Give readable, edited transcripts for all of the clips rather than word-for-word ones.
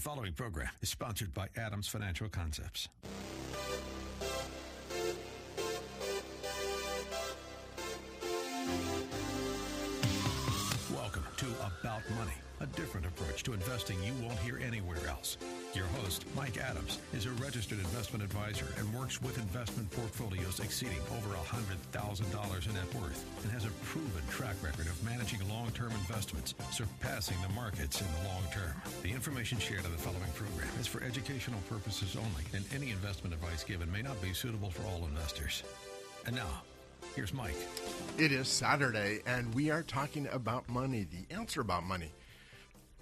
Following program is sponsored by Adams Financial Concepts. Welcome to About Money, a different approach to investing you won't hear anywhere else. Your host, Mike Adams, is a registered investment advisor and works with investment portfolios exceeding over $100,000 in net worth and has a proven track record of managing long-term investments, surpassing the markets in the long term. The information shared on the following program is for educational purposes only, and any investment advice given may not be suitable for all investors. And now, here's Mike. It is Saturday, and we are talking about money, the answer about money.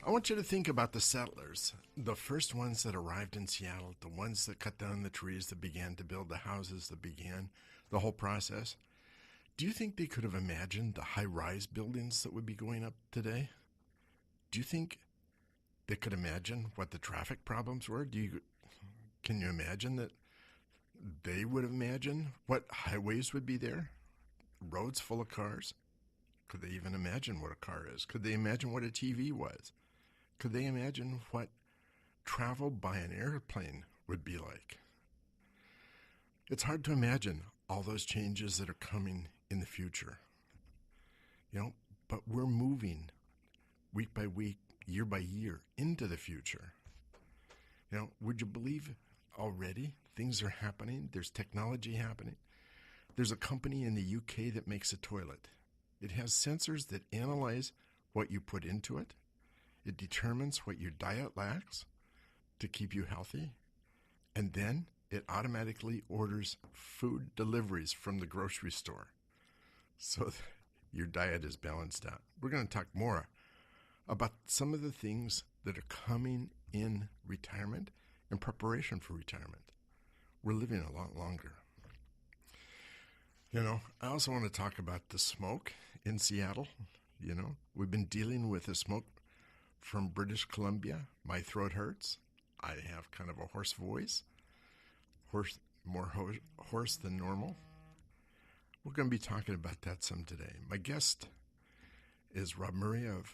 I want you to think about the settlers, the first ones that arrived in Seattle, the ones that cut down the trees, that began to build the houses, that began the whole process. Do you think they could have imagined the high-rise buildings that would be going up today? Do you think they could imagine what the traffic problems were? Can you imagine that they would imagine what highways would be there? Roads full of cars? Could they even imagine what a car is? Could they imagine what a TV was? Could they imagine what travel by an airplane would be like? It's hard to imagine all those changes that are coming in the future. But we're moving week by week, year by year into the future. Would you believe already things are happening? There's technology happening. There's a company in the UK that makes a toilet. It has sensors that analyze what you put into it. It determines what your diet lacks to keep you healthy. And then it automatically orders food deliveries from the grocery store so that your diet is balanced out. We're going to talk more about some of the things that are coming in retirement and preparation for retirement. We're living a lot longer. I also want to talk about the smoke in Seattle. We've been dealing with the smoke from British Columbia. My throat hurts. I have kind of a hoarse voice, more hoarse than normal. We're going to be talking about that some today. My guest is Rob Murray of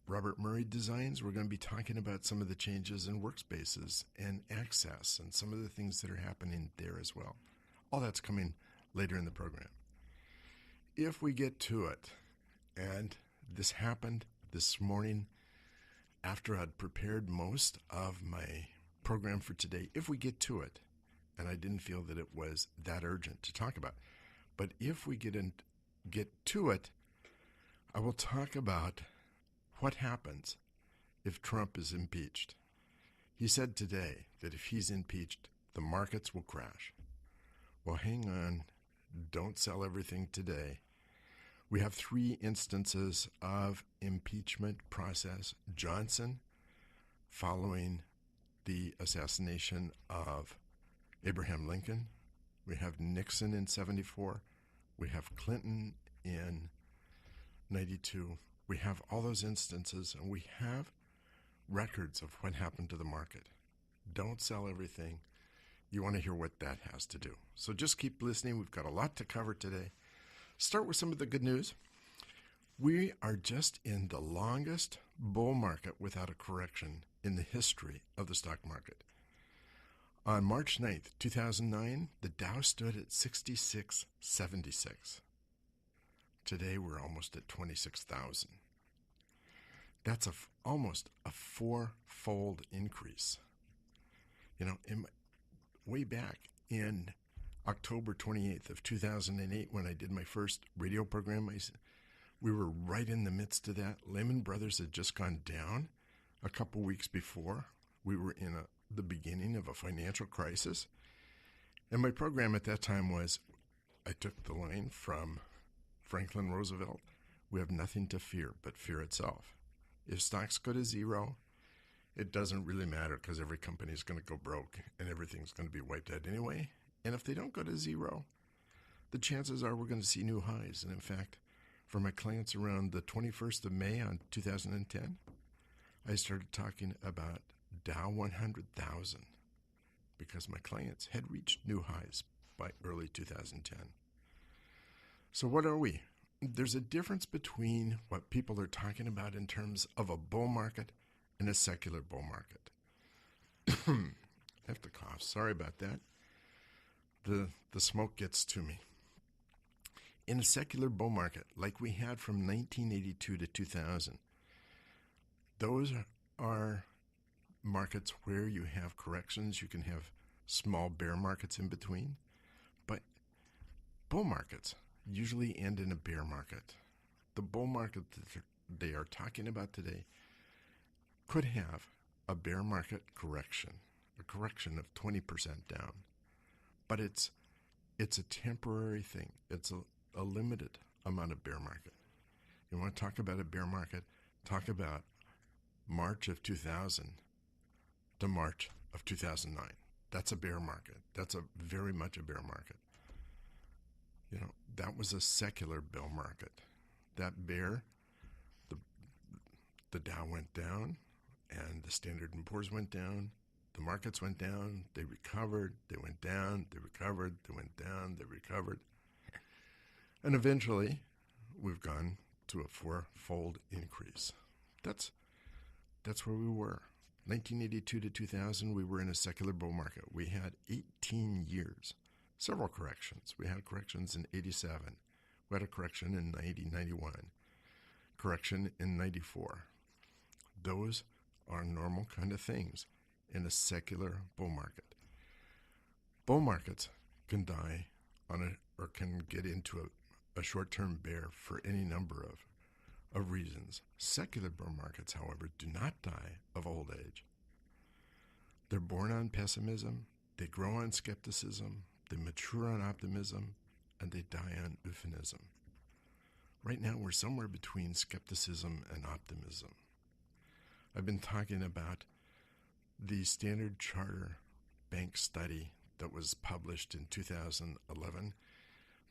Robert Murray Designs. We're going to be talking about some of the changes in workspaces and access and some of the things that are happening there as well. All that's coming later in the program. If we get to it, and this happened this morning after I'd prepared most of my program for today, if we get to it, and I didn't feel that it was that urgent to talk about, but if we get to it, I will talk about what happens if Trump is impeached. He said today that if he's impeached, the markets will crash. Well, hang on. Don't sell everything today. We have 3 instances of impeachment process. Johnson, following the assassination of Abraham Lincoln. We have Nixon in 74. We have Clinton in 92. We have all those instances, and we have records of what happened to the market. Don't sell everything. You want to hear what that has to do. So just keep listening. We've got a lot to cover today. Start with some of the good news. We are just in the longest bull market without a correction in the history of the stock market. On March 9th, 2009, the Dow stood at 6676. Today, we're almost at 26,000. That's almost a 4-fold increase. Way back in October 28th of 2008, when I did my first radio program, we were right in the midst of that. Lehman Brothers had just gone down a couple weeks before. We were in the beginning of a financial crisis. And my program at that time was, I took the line from Franklin Roosevelt, we have nothing to fear but fear itself. If stocks go to zero, it doesn't really matter because every company is going to go broke and everything's going to be wiped out anyway. And if they don't go to zero, the chances are we're going to see new highs. And in fact, for my clients around the 21st of May on 2010, I started talking about Dow 100,000 because my clients had reached new highs by early 2010. So what are we? There's a difference between what people are talking about in terms of a bull market and a secular bull market. I have to cough. Sorry about that. The smoke gets to me. In a secular bull market like we had from 1982 to 2000, those are markets where you have corrections. You can have small bear markets in between. But bull markets usually end in a bear market. The bull market that they are talking about today could have a bear market correction, a correction of 20% down. But it's a temporary thing. It's a limited amount of bear market. You want to talk about a bear market? Talk about March of 2000 to March of 2009. That's a bear market. That's very much a bear market. That was a secular bull market. That bear, the Dow went down, and the Standard & Poor's went down. The markets went down, they recovered, they went down, they recovered, they went down, they recovered. And eventually, we've gone to a four-fold increase. That's where we were. 1982 to 2000, we were in a secular bull market. We had 18 years, several corrections. We had corrections in 87. We had a correction in 90, 91, correction in 94. Those are normal kind of things in a secular bull market. Bull markets can die or can get into a short-term bear for any number of reasons. Secular bull markets, however, do not die of old age. They're born on pessimism, they grow on skepticism, they mature on optimism, and they die on euphemism. Right now, we're somewhere between skepticism and optimism. I've been talking about the Standard Charter Bank study that was published in 2011.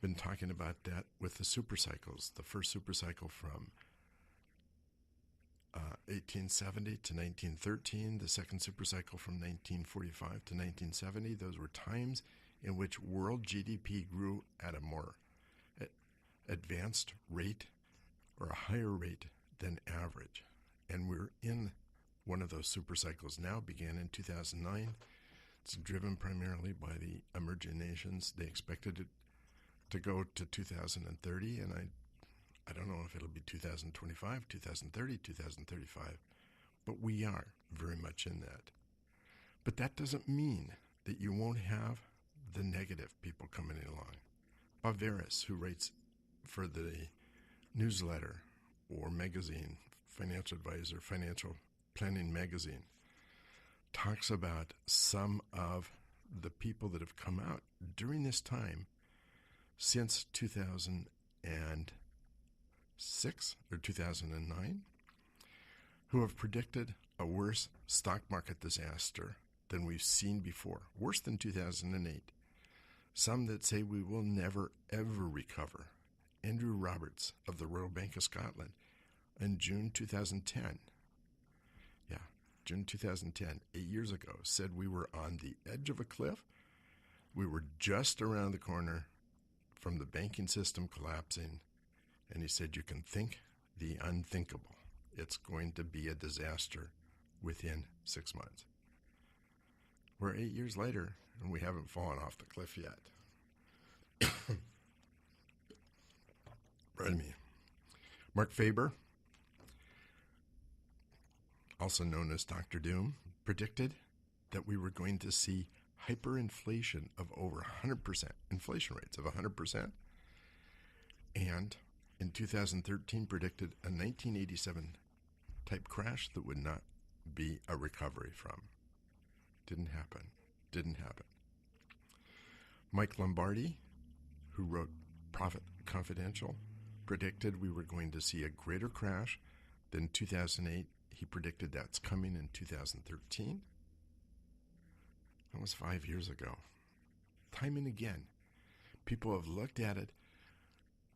Been talking about that with the supercycles, the first supercycle from 1870 to 1913, the second supercycle from 1945 to 1970. Those were times in which world GDP grew at a more advanced rate or a higher rate than average. And we're in one of those super cycles now, began in 2009. It's driven primarily by the emerging nations. They expected it to go to 2030, and I don't know if it'll be 2025, 2030, 2035, but we are very much in that. But that doesn't mean that you won't have the negative people coming along. Bob Veras, who writes for the newsletter or magazine, Financial Advisor, Financial Planning Magazine, talks about some of the people that have come out during this time since 2006 or 2009, who have predicted a worse stock market disaster than we've seen before, worse than 2008. Some that say we will never, ever recover. Andrew Roberts of the Royal Bank of Scotland in June 2010. Yeah, June 2010, 8 years ago, said we were on the edge of a cliff. We were just around the corner from the banking system collapsing. And he said, you can think the unthinkable. It's going to be a disaster within 6 months. We're 8 years later, and we haven't fallen off the cliff yet. Pardon me. Mark Faber, also known as Dr. Doom, predicted that we were going to see hyperinflation of over 100%, inflation rates of 100%, and in 2013 predicted a 1987 type crash that would not be a recovery from. Didn't happen. Mike Lombardi, who wrote Profit Confidential, predicted we were going to see a greater crash than 2008. He predicted that's coming in 2013. That was 5 years ago. Time and again, people have looked at it.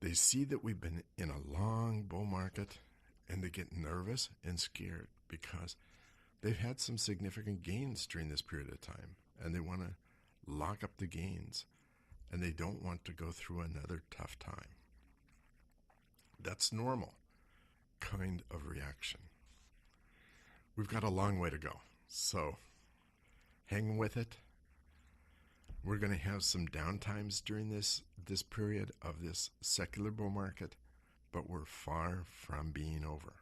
They see that we've been in a long bull market, and they get nervous and scared because they've had some significant gains during this period of time, and they want to lock up the gains, and they don't want to go through another tough time. That's normal kind of reaction. We've got a long way to go. So hang with it. We're going to have some downtimes during this period of this secular bull market, but we're far from being over.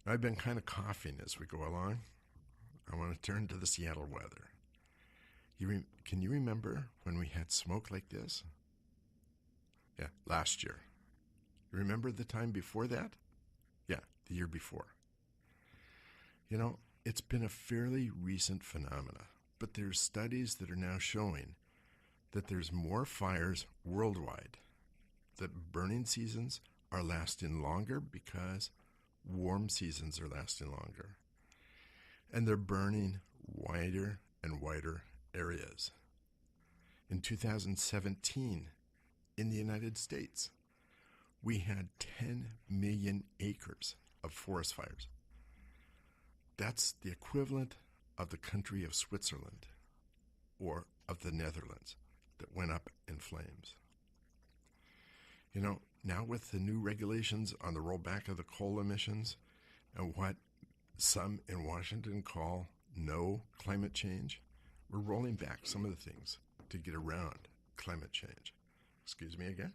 I've been kind of coughing as we go along. I want to turn to the Seattle weather. Can you remember when we had smoke like this? Yeah, last year. You remember the time before that? Yeah, the year before. You know, it's been a fairly recent phenomena, but there's studies that are now showing that there's more fires worldwide, that burning seasons are lasting longer because warm seasons are lasting longer. And they're burning wider and wider areas. In 2017, in the United States, we had 10 million acres of forest fires. That's the equivalent of the country of Switzerland or of the Netherlands that went up in flames. You know, now with the new regulations on the rollback of the coal emissions and what some in Washington call no climate change, we're rolling back some of the things to get around climate change. Excuse me again.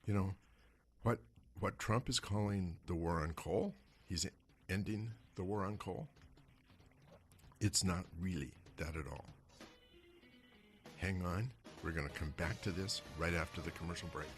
You know, what Trump is calling the war on coal, he's ending the war on coal. It's not really that at all. Hang on, we're going to come back to this right after the commercial break.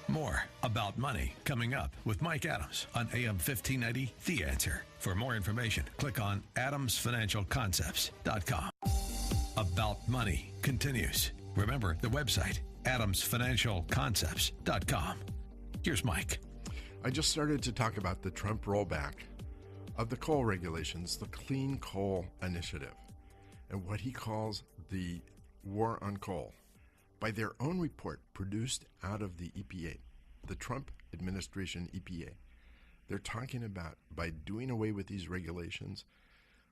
More about money coming up with Mike Adams on AM 1590, The Answer. For more information, click on adamsfinancialconcepts.com. About Money continues. Remember the website, adamsfinancialconcepts.com. Here's Mike. I just started to talk about the Trump rollback of the coal regulations, the Clean Coal Initiative, and what he calls the war on coal. By their own report produced out of the EPA, the Trump administration EPA, they're talking about by doing away with these regulations,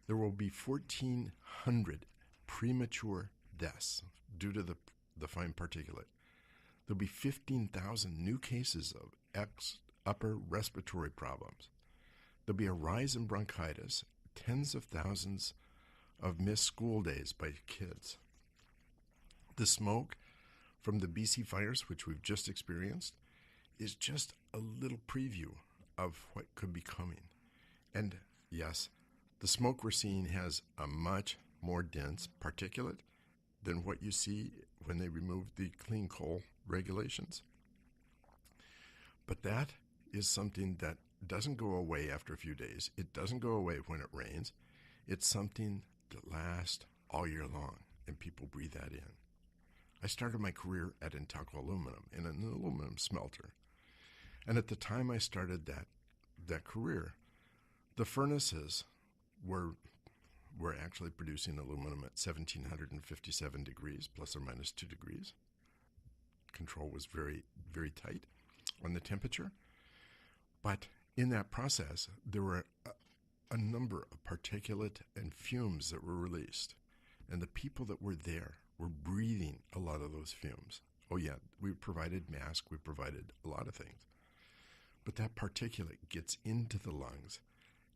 there will be 1,400 premature deaths due to the fine particulate. There'll be 15,000 new cases of upper respiratory problems. There'll be a rise in bronchitis, tens of thousands of missed school days by kids. The smoke from the BC fires, which we've just experienced, is just a little preview of what could be coming. And yes, the smoke we're seeing has a much more dense particulate than what you see when they remove the clean coal regulations. But that is something that doesn't go away after a few days. It doesn't go away when it rains. It's something that lasts all year long, and people breathe that in. I started my career at Intaco Aluminum in an aluminum smelter. And at the time I started that career, the furnaces were actually producing aluminum at 1,757 degrees, plus or minus 2 degrees. Control was very, very tight on the temperature. But in that process, there were a number of particulate and fumes that were released. And the people that were there were breathing a lot of those fumes. Oh yeah, we provided masks, we provided a lot of things. But that particulate gets into the lungs,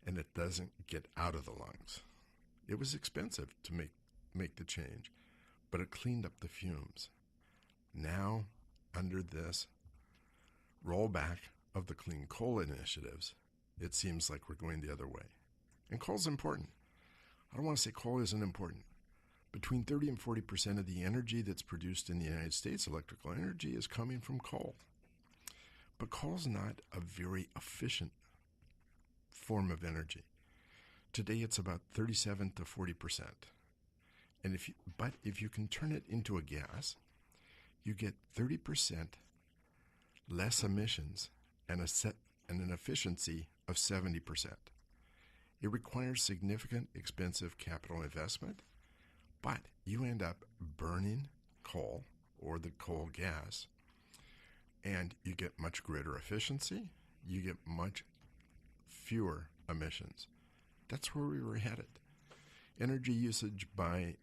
and it doesn't get out of the lungs. It was expensive to make the change, but it cleaned up the fumes. Now, under this rollback of the clean coal initiatives, it seems like we're going the other way. And coal's important. I don't want to say coal isn't important. Between 30 and 40% of the energy that's produced in the United States, electrical energy, is coming from coal. But coal's not a very efficient form of energy. Today it's about 37 to 40%. And if you can turn it into a gas, you get 30% less emissions and an efficiency of 70%. It requires significant, expensive capital investment, but you end up burning coal or the coal gas, and you get much greater efficiency, you get much fewer emissions. That's where we were headed. Energy usage by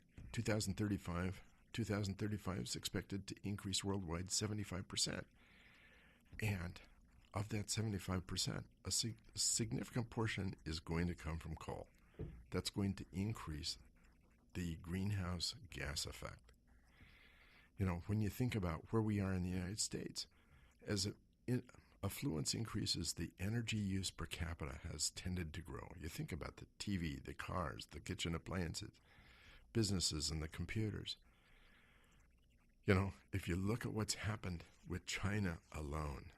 2035 is expected to increase worldwide 75%. And of that 75%, a significant portion is going to come from coal. That's going to increase the greenhouse gas effect. When you think about where we are in the United States, as affluence increases, the energy use per capita has tended to grow. You think about the TV, the cars, the kitchen appliances, businesses, and the computers. If you look at what's happened with China alone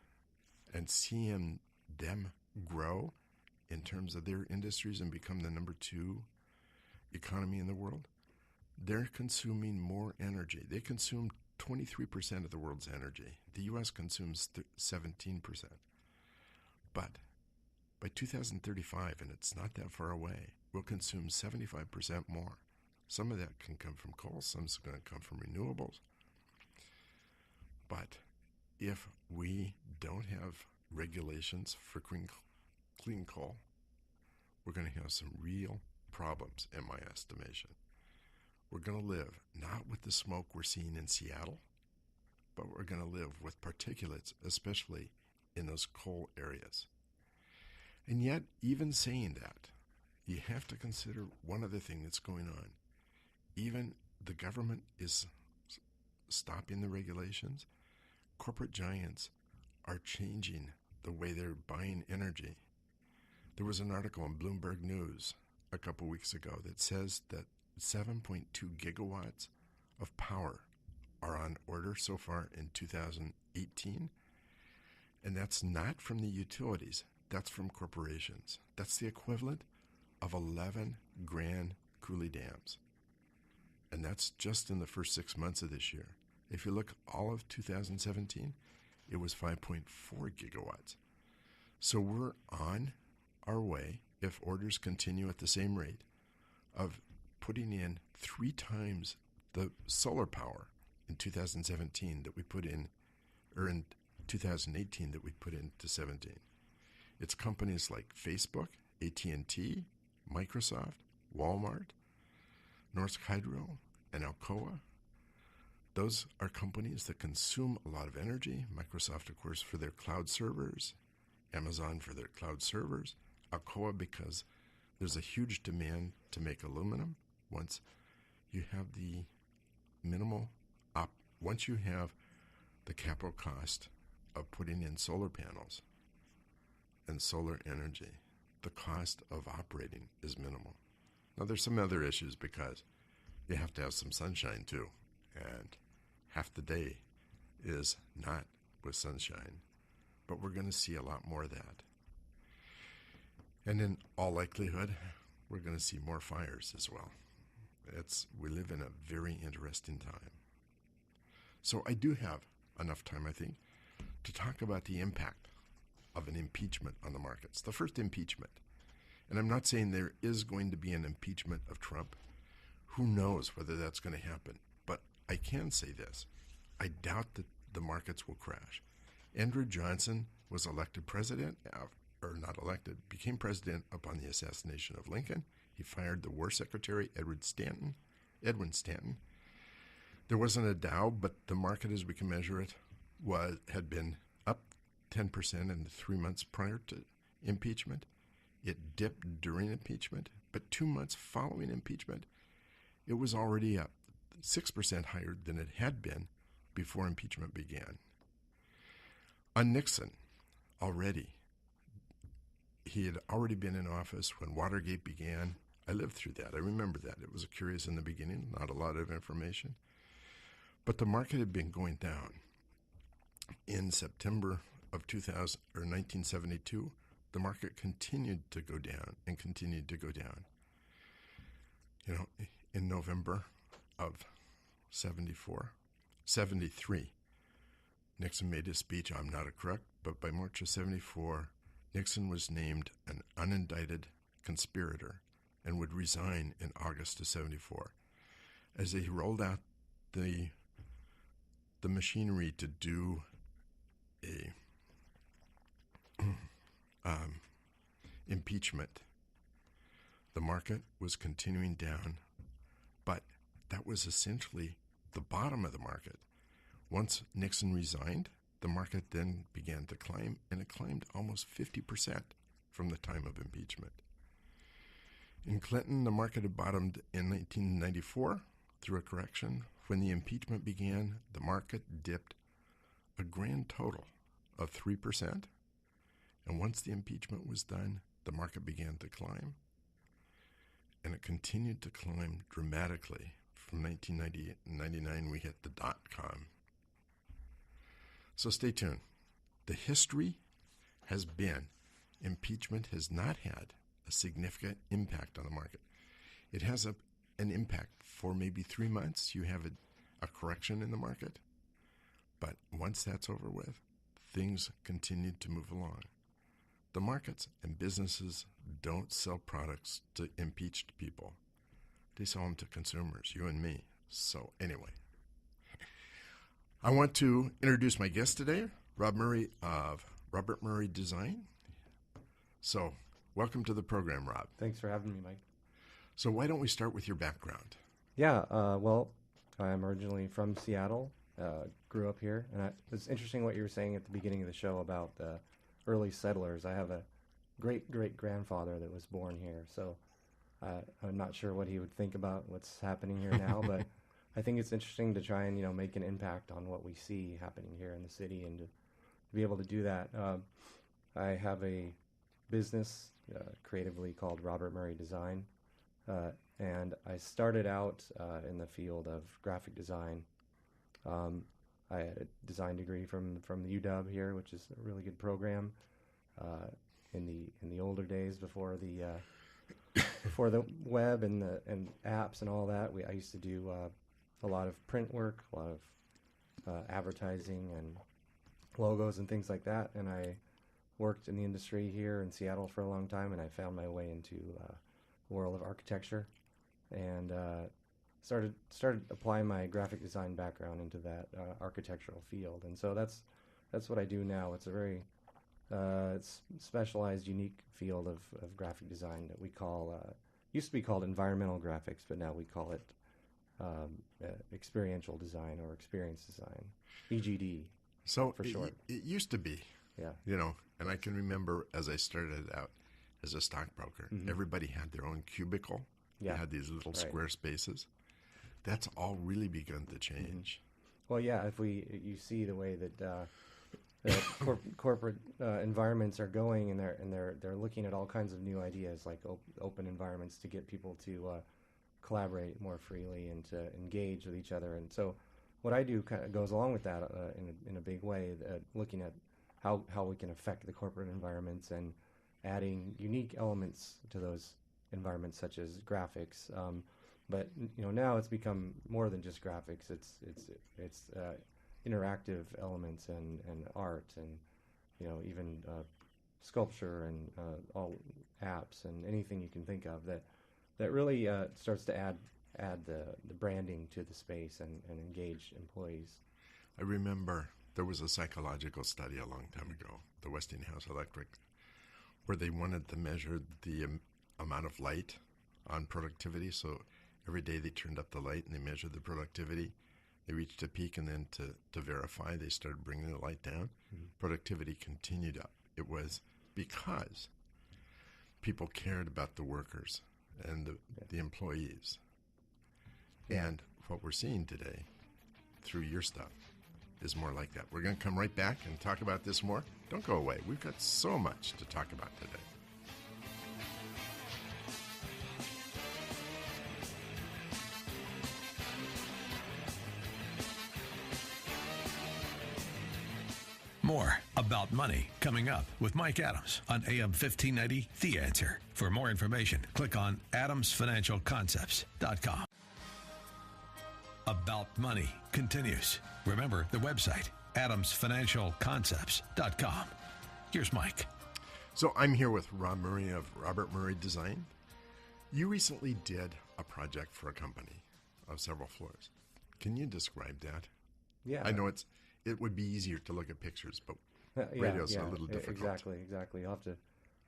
and seeing them grow in terms of their industries and become the number 2 economy in the world, they're consuming more energy. They consume 23% of the world's energy. The U.S. consumes 17%. But by 2035, and it's not that far away, we'll consume 75% more. Some of that can come from coal, some's going to come from renewables. But if we don't have regulations for clean coal, we're going to have some real problems, in my estimation. We're going to live not with the smoke we're seeing in Seattle, but we're going to live with particulates, especially in those coal areas. And yet, even saying that, you have to consider one other thing that's going on. Even the government is stopping the regulations. Corporate giants are changing the way they're buying energy. There was an article in Bloomberg News a couple weeks ago that says that 7.2 gigawatts of power are on order so far in 2018. And that's not from the utilities. That's from corporations. That's the equivalent of 11 Grand Coulee dams. And that's just in the first 6 months of this year. If you look all of 2017, it was 5.4 gigawatts. So we're on our way, if orders continue at the same rate, of putting in 3 times the solar power in 2017 that we put in, or in 2018 that we put into 17. It's companies like Facebook, AT&T, Microsoft, Walmart, Norsk Hydro, and Alcoa. Those are companies that consume a lot of energy. Microsoft, of course, for their cloud servers, Amazon for their cloud servers, Alcoa because there's a huge demand to make aluminum. Once you have the once you have the capital cost of putting in solar panels and solar energy, the cost of operating is minimal. Now, there's some other issues because you have to have some sunshine too, and half the day is not with sunshine, but we're going to see a lot more of that. And in all likelihood, we're going to see more fires as well. We live in a very interesting time. So I do have enough time, I think, to talk about the impact of an impeachment on the markets. The first impeachment. And I'm not saying there is going to be an impeachment of Trump. Who knows whether that's going to happen? But I can say this. I doubt that the markets will crash. Andrew Johnson was elected president, or not elected, became president upon the assassination of Lincoln. He fired the War Secretary, Edwin Stanton. There wasn't a Dow, but the market, as we can measure it, had been up 10% in the 3 months prior to impeachment. It dipped during impeachment, but 2 months following impeachment, it was already up 6% higher than it had been before impeachment began. On Nixon, he had already been in office when Watergate began. I lived through that. I remember that. It was curious in the beginning, not a lot of information. But the market had been going down. In September of 1972, the market continued to go down and continued to go down. In November of 73, Nixon made his speech, I'm not a crook, but by March of 74, Nixon was named an unindicted conspirator and would resign in August of 74. As he rolled out the machinery to do a impeachment, the market was continuing down, but that was essentially the bottom of the market. Once Nixon resigned, the market then began to climb, and it climbed almost 50% from the time of impeachment. In Clinton, the market had bottomed in 1994 through a correction. When the impeachment began, the market dipped a grand total of 3%. And once the impeachment was done, the market began to climb. And it continued to climb dramatically. From 1999, we hit the dot-com. So stay tuned. The history has been impeachment has not had a significant impact on the market. It has an impact for maybe 3 months. You have a correction in the market. But once that's over with, things continue to move along. The markets and businesses don't sell products to impeached people. They sell them to consumers, you and me. So anyway, I want to introduce my guest today, Rob Murray of Robert Murray Design. So welcome to the program, Rob. Thanks for having me, Mike. So why don't we start with your background? Yeah, well, I'm originally from Seattle, grew up here, and it's interesting what you were saying at the beginning of the show about the early settlers. I have a great-great-grandfather that was born here, so I'm not sure what he would think about what's happening here now, but I think it's interesting to try and, make an impact on what we see happening here in the city, and to be able to do that. I have a business creatively called Robert Murray Design, and I started out in the field of graphic design. I had a design degree from the UW here, which is a really good program. In the older days before the web and apps and all that, I used to do a lot of print work, a lot of advertising and logos and things like that. And I worked in the industry here in Seattle for a long time, and I found my way into the world of architecture, and started applying my graphic design background into that architectural field. And so that's what I do now. It's a very it's specialized, unique field of graphic design that we call used to be called environmental graphics, but now we call it experiential design or experience design, EGD. So for short. It used to be, yeah. And I can remember as I started out as a stockbroker, everybody had their own cubicle. Yeah. They had these little square spaces. That's all really begun to change. Well, yeah, if you see the way that corporate environments are going, and they're looking at all kinds of new ideas, like open environments to get people to collaborate more freely and to engage with each other. And so what I do kind of goes along with that in a big way, looking at how we can affect the corporate environments and adding unique elements to those environments, such as graphics. But now it's become more than just graphics. It's interactive elements and art, and even sculpture and all apps and anything you can think of that really starts to add the branding to the space and engage employees. I remember there was a psychological study a long time ago, the Westinghouse Electric, where they wanted to measure the amount of light on productivity. So every day they turned up the light and they measured the productivity. They reached a peak, and then to verify, they started bringing the light down. Productivity continued up. It was because people cared about the workers and the employees. And what we're seeing today through your stuff is more like that. We're going to come right back and talk about this more. Don't go away. We've got so much to talk about today. More about money coming up with Mike Adams on AM 1590, The Answer. For more information, click on adamsfinancialconcepts.com. About Money continues. Remember the website, adamsfinancialconcepts.com. Here's Mike. So I'm here with Rob Murray of Robert Murray Design. You recently did a project for a company of several floors. Can you describe that? Yeah. I know it would be easier to look at pictures, but radio's a little difficult. Exactly. You'll have to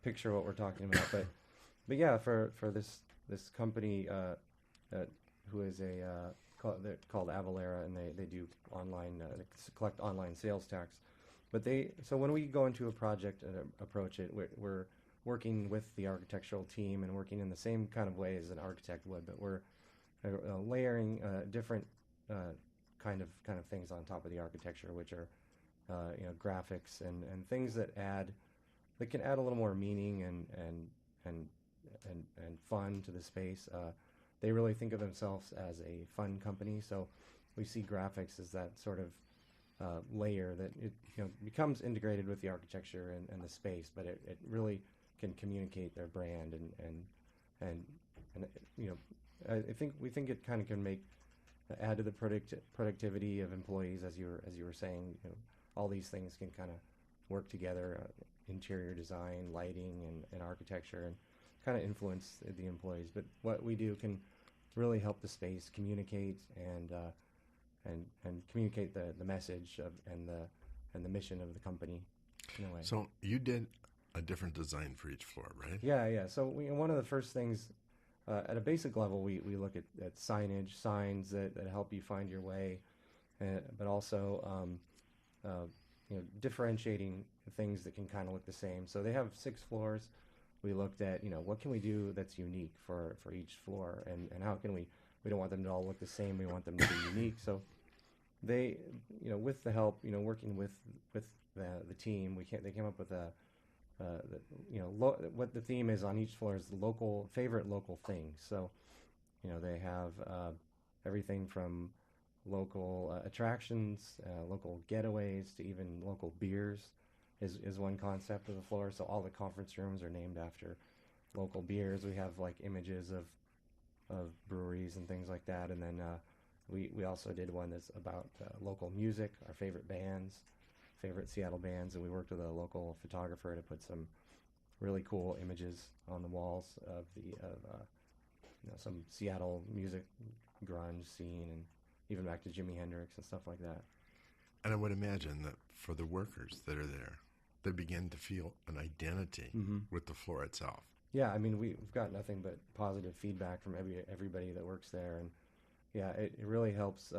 picture what we're talking about. But yeah, for this company who is they're called Avalera, and they do online they collect online sales tax. But so when we go into a project and approach it, we're working with the architectural team and working in the same kind of way as an architect would, but we're layering different kind of things on top of the architecture, which are graphics and things that can add a little more meaning and fun to the space. They really think of themselves as a fun company, so we see graphics as that sort of layer that it becomes integrated with the architecture and the space, but it really can communicate their brand and I think it kind of can add to the productivity of employees, as you were saying. All these things can kind of work together, interior design, lighting, and architecture, and kind of influence the employees. But what we do can really help the space communicate and communicate the message and the mission of the company in a way. So you did a different design for each floor, right? Yeah. So one of the first things at a basic level, we look at signage, signs that help you find your way, but also differentiating things that can kind of look the same. So they have 6 floors. We looked at what can we do that's unique for each floor, and how can we don't want them to all look the same. We want them to be unique. So they with the help working with the team, they came up with what the theme is on each floor is the favorite local things. So they have everything from local attractions, local getaways, to even local beers is one concept of the floor. So all the conference rooms are named after local beers. We have like images of breweries and things like that, and then we also did one that's about local music, our favorite Seattle bands, and we worked with a local photographer to put some really cool images on the walls of some Seattle music, grunge scene, and even back to Jimi Hendrix and stuff like that. And I would imagine that for the workers that are there, they begin to feel an identity with the floor itself. Yeah, I mean, we've got nothing but positive feedback from everybody that works there, and yeah, it really helps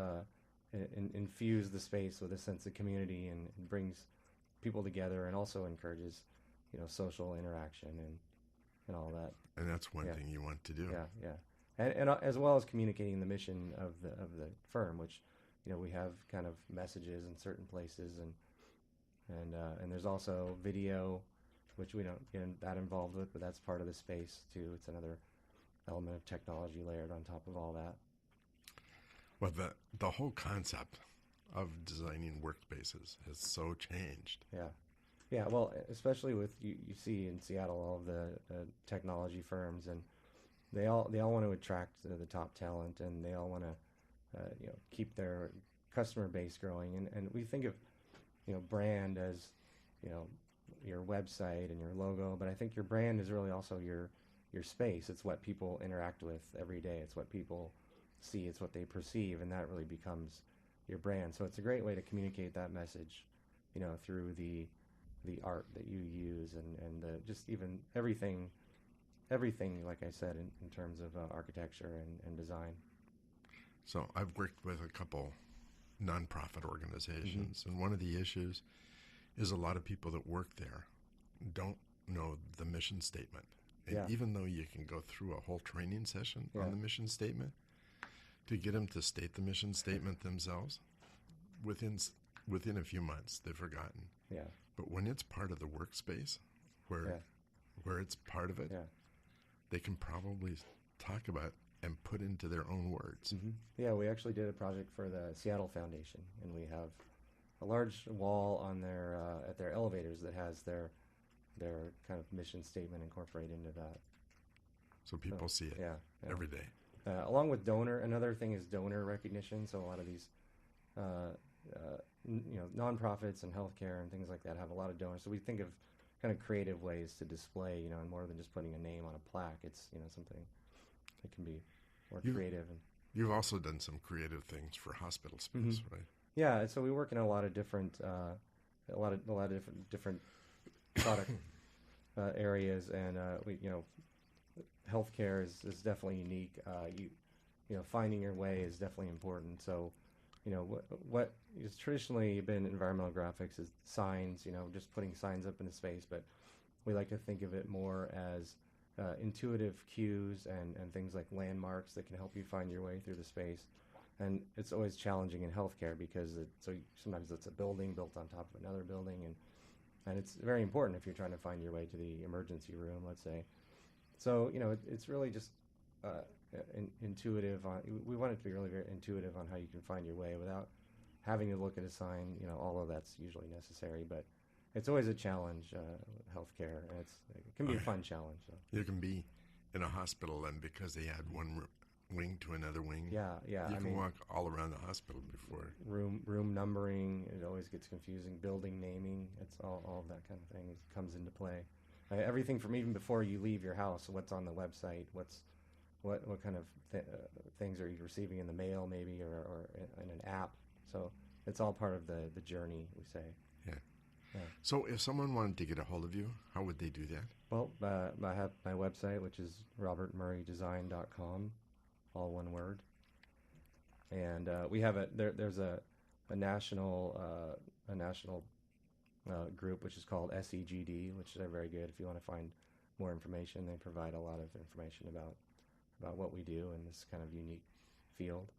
infuse the space with a sense of community and brings people together, and also encourages social interaction and all that. And that's one thing you want to do. Yeah. And as well as communicating the mission of the firm, which we have kind of messages in certain places, and there's also video, which we don't get that involved with, but that's part of the space too. It's another element of technology layered on top of all that. Well, the whole concept of designing workspaces has so changed. Yeah. Well, especially with you see in Seattle all of the technology firms, and they all want to attract the top talent, and they all want to keep their customer base growing. And we think of brand as your website and your logo, but I think your brand is really also your space. It's what people interact with every day. It's what people see. It's what they perceive, and that really becomes your brand. So it's a great way to communicate that message, through the art that you use and just even everything, like I said, in terms of architecture and design. So I've worked with a couple nonprofit organizations, and one of the issues is a lot of people that work there don't know the mission statement. And even though you can go through a whole training session on the mission statement, to get them to state the mission statement themselves, within a few months, they've forgotten. Yeah. But when it's part of the workspace, where it's part of it, they can probably talk about and put into their own words. Yeah, we actually did a project for the Seattle Foundation, and we have a large wall on their at their elevators that has their kind of mission statement incorporated into that. So people see it every day. Along with another thing is donor recognition. So a lot of these, nonprofits and healthcare and things like that have a lot of donors. So we think of kind of creative ways to display, and more than just putting a name on a plaque. It's something that can be more creative. And you've also done some creative things for hospital space, right? Yeah. So we work in a lot of different, different product areas, and we healthcare is definitely unique. finding your way is definitely important. So, what is traditionally been environmental graphics is signs, just putting signs up into space, but we like to think of it more as intuitive cues and things like landmarks that can help you find your way through the space. And it's always challenging in healthcare because sometimes it's a building built on top of another building, and it's very important if you're trying to find your way to the emergency room, let's say. So, it's really just intuitive. We want it to be really very intuitive on how you can find your way without having to look at a sign. All of that's usually necessary, but it's always a challenge, healthcare, and it can be a fun challenge. So. You can be in a hospital, and because they add one wing to another wing, yeah. You can walk all around the hospital before. Room numbering, it always gets confusing. Building naming, it's all of that kind of thing comes into play. Everything from even before you leave your house, what's on the website, what kind of things are you receiving in the mail, maybe, or in an app. So it's all part of the journey, we say. Yeah. Yeah. So if someone wanted to get a hold of you, how would they do that? Well, I have my website, which is robertmurraydesign.com, all one word. And we have there's a national group which is called SEGD, which is very good. If you want to find more information, they provide a lot of information about what we do in this kind of unique field.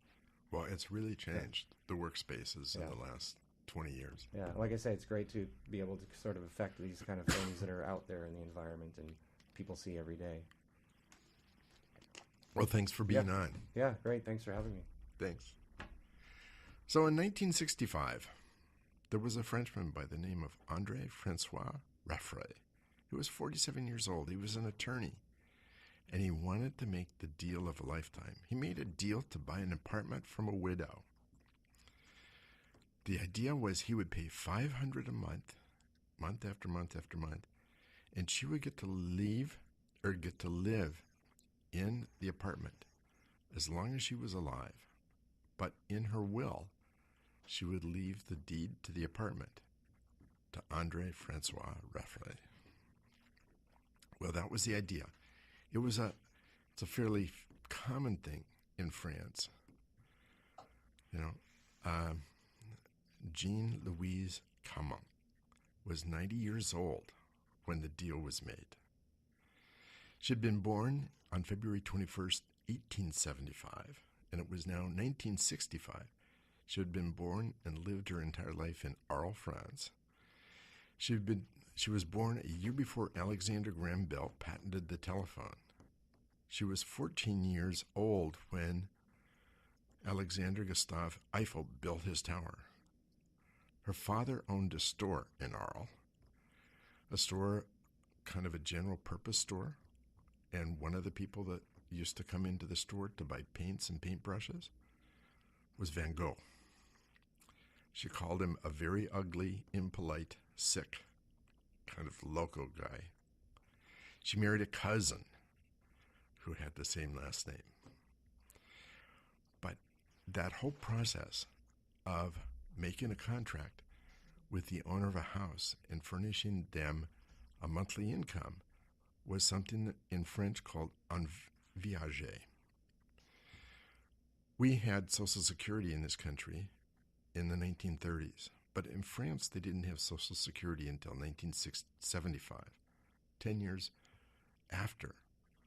Well, it's really changed the workspaces in the last 20 years. Yeah, like I say, it's great to be able to sort of affect these kind of things that are out there in the environment and people see every day. Well, thanks for being on. Yeah, great. Thanks for having me. Thanks. So in 1965, there was a Frenchman by the name of André Francois Raffray. He was 47 years old. He was an attorney, and he wanted to make the deal of a lifetime. He made a deal to buy an apartment from a widow. The idea was he would pay $500 a month, month after month after month, and she would get to live in the apartment as long as she was alive. But in her will, she would leave the deed to the apartment to André Francois Raffray. Well, that was the idea. It's a fairly common thing in France. Jean-Louise Camin was 90 years old when the deal was made. She had been born on February 21st, 1875, and it was now 1965. She had been born and lived her entire life in Arles, France. She was born a year before Alexander Graham Bell patented the telephone. She was 14 years old when Alexander Gustave Eiffel built his tower. Her father owned a store in Arles, a store, kind of a general purpose store, and one of the people that used to come into the store to buy paints and paintbrushes was Van Gogh. She called him a very ugly, impolite, sick, kind of loco guy. She married a cousin who had the same last name. But that whole process of making a contract with the owner of a house and furnishing them a monthly income was something in French called un viager. We had Social Security in this country in the 1930s, but in France they didn't have Social Security until 1975, 10 years after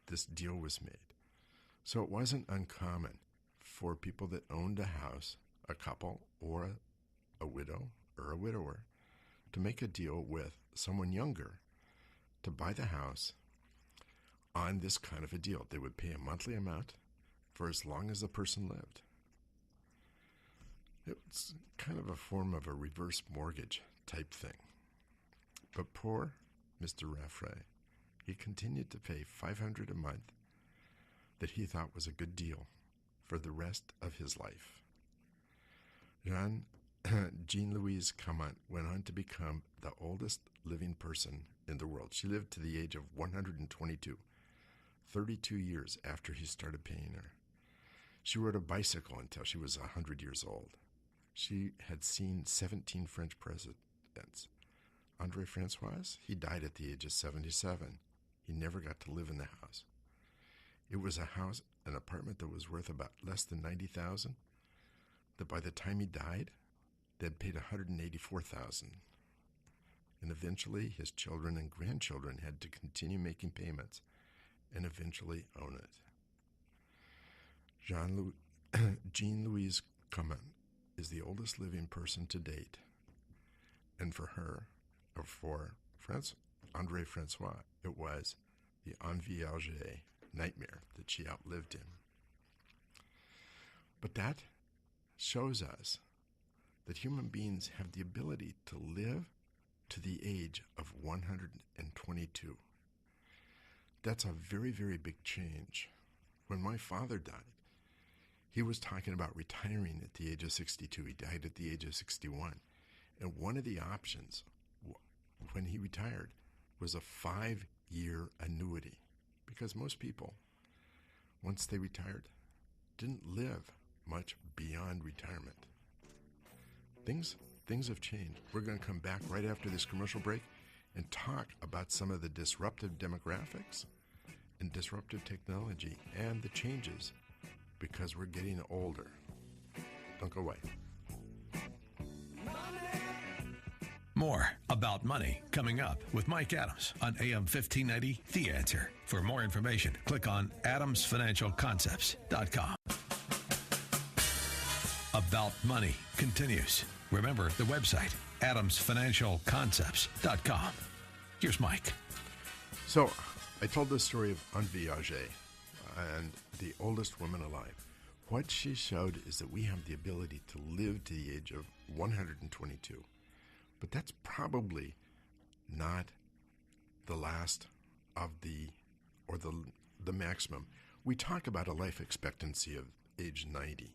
this deal was made. So it wasn't uncommon for people that owned a house, a couple or a widow or a widower, to make a deal with someone younger to buy the house on this kind of a deal. They would pay a monthly amount for as long as the person lived. It's kind of a form of a reverse mortgage type thing. But poor Mr. Raffray, he continued to pay $500 a month that he thought was a good deal for the rest of his life. Jean-Louise Camin went on to become the oldest living person in the world. She lived to the age of 122, 32 years after he started paying her. She rode a bicycle until she was 100 years old. She had seen 17 French presidents. André Francois, he died at the age of 77. He never got to live in the house. It was a house an apartment that was worth about less than $90,000, that by the time he died, they'd paid $184,000. And eventually his children and grandchildren had to continue making payments and eventually own it. Jean-Louise Comment is the oldest living person to date. And for her, or for André Francois, it was the Untitled nightmare that she outlived him. But that shows us that human beings have the ability to live to the age of 122. That's a very, very big change. When my father died, he was talking about retiring at the age of 62. He died at the age of 61. And one of the options when he retired was a 5-year annuity, because most people, once they retired, didn't live much beyond retirement. Things have changed. We're going to come back right after this commercial break and talk about some of the disruptive demographics and disruptive technology and the changes because we're getting older. Don't go away. More about money coming up with Mike Adams on AM 1590, The Answer. For more information, click on adamsfinancialconcepts.com. About Money continues. Remember the website, adamsfinancialconcepts.com. Here's Mike. So, I told the story of Untitled and the oldest woman alive. What she showed is that we have the ability to live to the age of 122. But that's probably not the last of the maximum. We talk about a life expectancy of age 90,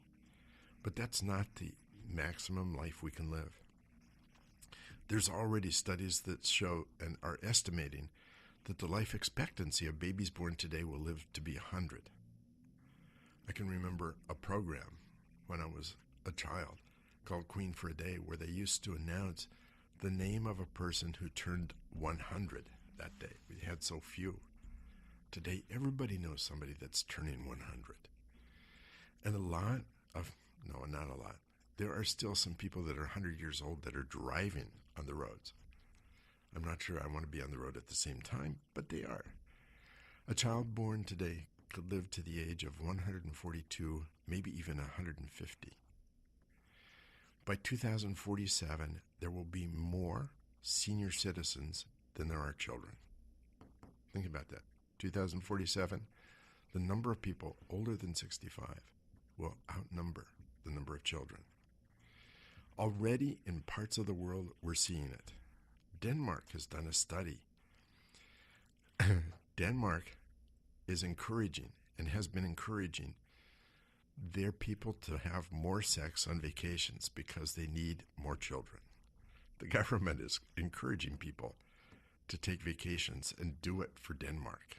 but that's not the maximum life we can live. There's already studies that show and are estimating that the life expectancy of babies born today will live to be 100. I can remember a program when I was a child called Queen for a Day, where they used to announce the name of a person who turned 100 that day. We had so few. Today, everybody knows somebody that's turning 100. And not a lot. There are still some people that are 100 years old that are driving on the roads. I'm not sure I want to be on the road at the same time, but they are. A child born today could live to the age of 142, maybe even 150. By 2047, there will be more senior citizens than there are children. Think about that. 2047, the number of people older than 65 will outnumber the number of children. Already in parts of the world, we're seeing it. Denmark has done a study. Denmark is encouraging and has been encouraging their people to have more sex on vacations because they need more children. The government is encouraging people to take vacations and do it for Denmark.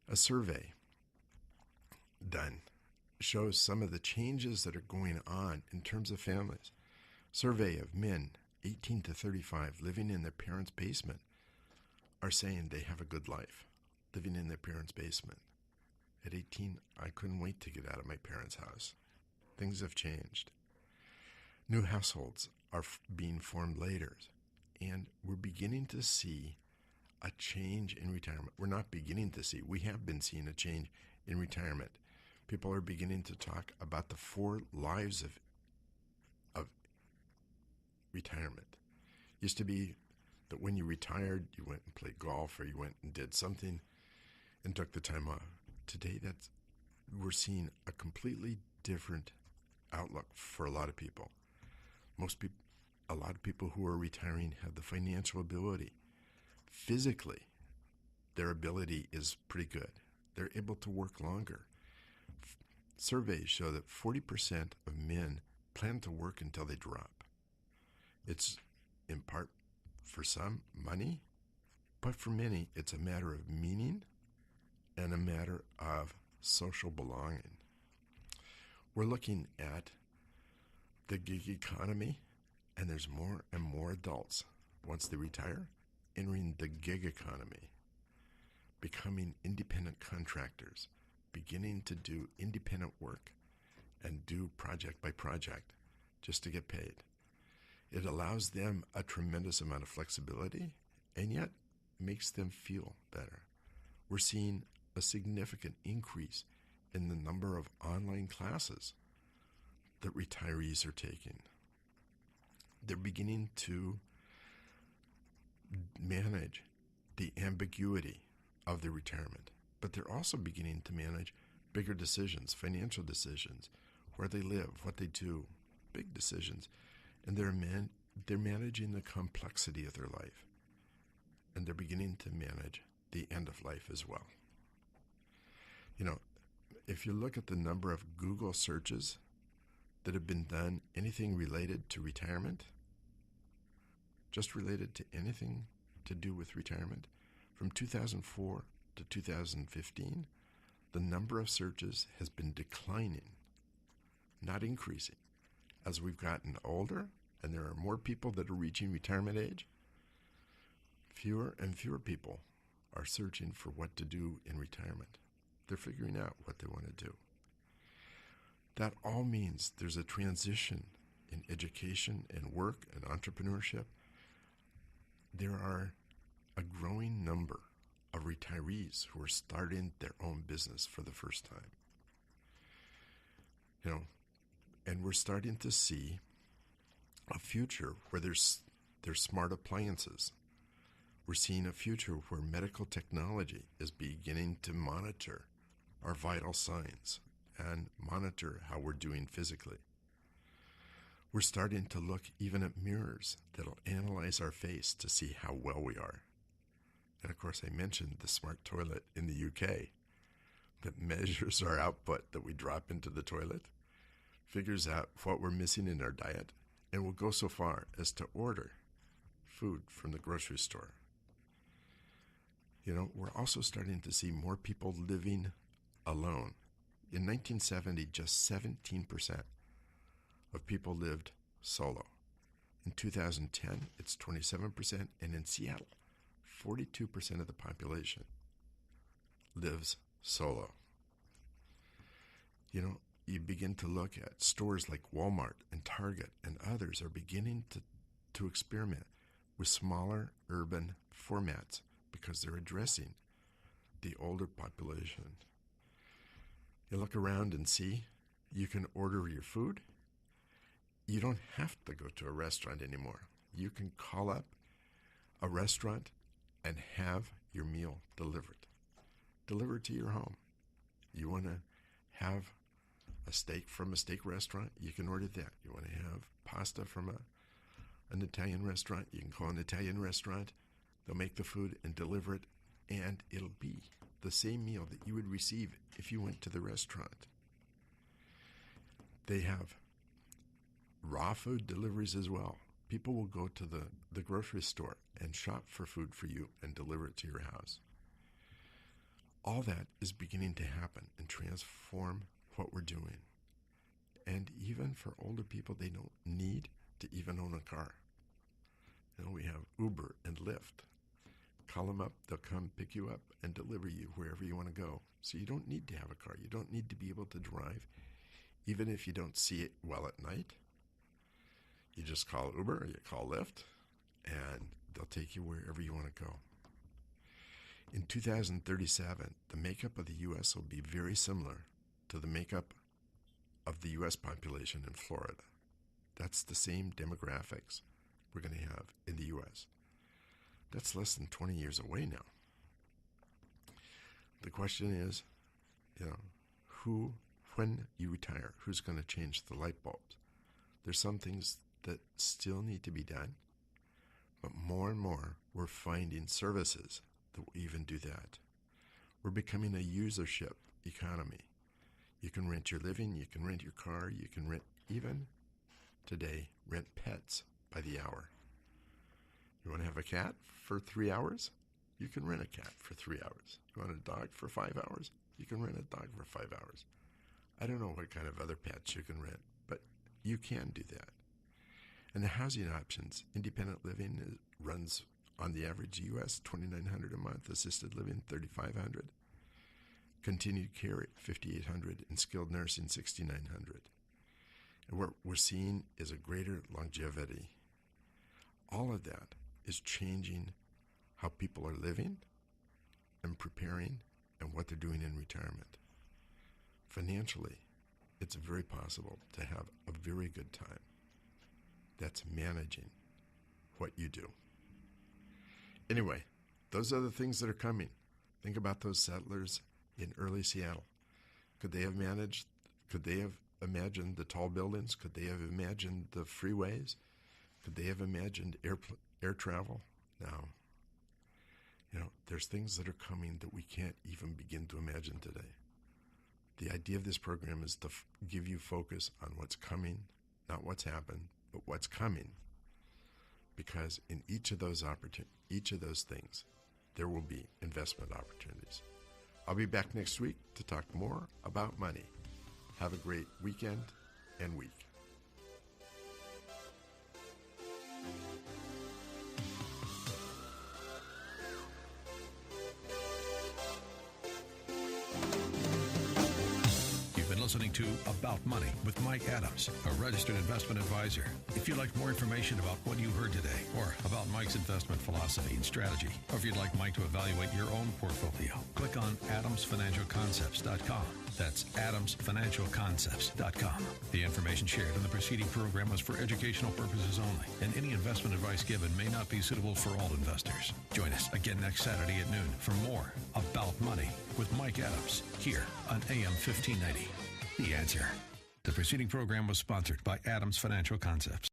A survey done shows some of the changes that are going on in terms of families. Survey of men 18 to 35 living in their parents' basement are saying they have a good life living in their parents' basement. At 18, I couldn't wait to get out of my parents' house. Things have changed. New households are being formed later, and we're beginning to see a change in retirement. We're not beginning to see. We have been seeing a change in retirement. People are beginning to talk about the 4 lives of retirement. Used to be that when you retired, you went and played golf or you went and did something and took the time off. Today, we're seeing a completely different outlook for a lot of people. A lot of people who are retiring have the financial ability. Physically, their ability is pretty good. They're able to work longer. Surveys show that 40% of men plan to work until they drop. It's in part for some money, but for many, it's a matter of meaning and a matter of social belonging. We're looking at the gig economy, and there's more and more adults, once they retire, entering the gig economy, becoming independent contractors, beginning to do independent work and do project by project just to get paid. It allows them a tremendous amount of flexibility and yet makes them feel better. We're seeing a significant increase in the number of online classes that retirees are taking. They're beginning to manage the ambiguity of their retirement, but they're also beginning to manage bigger decisions, financial decisions, where they live, what they do, big decisions, and they're managing the complexity of their life, and they're beginning to manage the end of life as well. You know, if you look at the number of Google searches that have been done, anything related to retirement, just related to anything to do with retirement, from 2004 to 2015, the number of searches has been declining, not increasing. As we've gotten older and there are more people that are reaching retirement age, fewer and fewer people are searching for what to do in retirement. They're figuring out what they want to do. That all means there's a transition in education and work and entrepreneurship. There are a growing number of retirees who are starting their own business for the first time. You know, and we're starting to see a future where there's smart appliances. We're seeing a future where medical technology is beginning to monitor our vital signs and monitor how we're doing physically. We're starting to look even at mirrors that'll analyze our face to see how well we are. And of course, I mentioned the smart toilet in the UK that measures our output that we drop into the toilet, figures out what we're missing in our diet, and will go so far as to order food from the grocery store. You know, we're also starting to see more people living alone. In 1970, just 17% of people lived solo. In 2010, it's 27%, and in Seattle, 42% of the population lives solo. You know, you begin to look at stores like Walmart and Target and others are beginning to experiment with smaller urban formats because they're addressing the older population. You look around and see you can order your food. You don't have to go to a restaurant anymore. You can call up a restaurant and have your meal delivered to your home. You want to have a steak from a steak restaurant, you can order that. You want to have pasta from an Italian restaurant, you can call an Italian restaurant. They'll make the food and deliver it, and it'll be the same meal that you would receive if you went to the restaurant. They have raw food deliveries as well. People will go to the grocery store and shop for food for you and deliver it to your house. All that is beginning to happen and transform what we're doing. And even for older people, they don't need to even own a car. You know, we have Uber and Lyft. Call them up, they'll come pick you up and deliver you wherever you want to go. So you don't need to have a car. You don't need to be able to drive, even if you don't see it well at night. You just call Uber or you call Lyft, and they'll take you wherever you want to go. In 2037, the makeup of the U.S. will be very similar to the makeup of the U.S. population in Florida. That's the same demographics we're going to have in the U.S. That's less than 20 years away now. The question is, when you retire, who's going to change the light bulbs? There's some things that still need to be done, but more and more we're finding services that will even do that. We're becoming a usership economy. You can rent your living, you can rent your car, you can rent, even today, rent pets by the hour. You want to have a cat for 3 hours? You can rent a cat for 3 hours. You want a dog for 5 hours? You can rent a dog for 5 hours. I don't know what kind of other pets you can rent, but you can do that. And the housing options, independent living runs on the average U.S. $2,900 a month, assisted living $3,500. continued care at 5,800, and skilled nursing 6,900. And what we're seeing is a greater longevity. All of that is changing how people are living and preparing and what they're doing in retirement. Financially, it's very possible to have a very good time. That's managing what you do. Anyway, those are the things that are coming. Think about those settlers in early Seattle. Could they have imagined the tall buildings? Could they have imagined the freeways? Could they have imagined air travel? No. There's things that are coming that we can't even begin to imagine today. The idea of this program is to give you focus on what's coming, not what's happened, but what's coming. Because in each of those things, there will be investment opportunities. I'll be back next week to talk more about money. Have a great weekend and week. Listening to About Money with Mike Adams, a registered investment advisor. If you'd like more information about what you heard today, or about Mike's investment philosophy and strategy, or if you'd like Mike to evaluate your own portfolio, click on adamsfinancialconcepts.com. That's adamsfinancialconcepts.com. The information shared in the preceding program is for educational purposes only, and any investment advice given may not be suitable for all investors. Join us again next Saturday at noon for more About Money with Mike Adams, here on AM 1590. The Answer. The preceding program was sponsored by Adams Financial Concepts.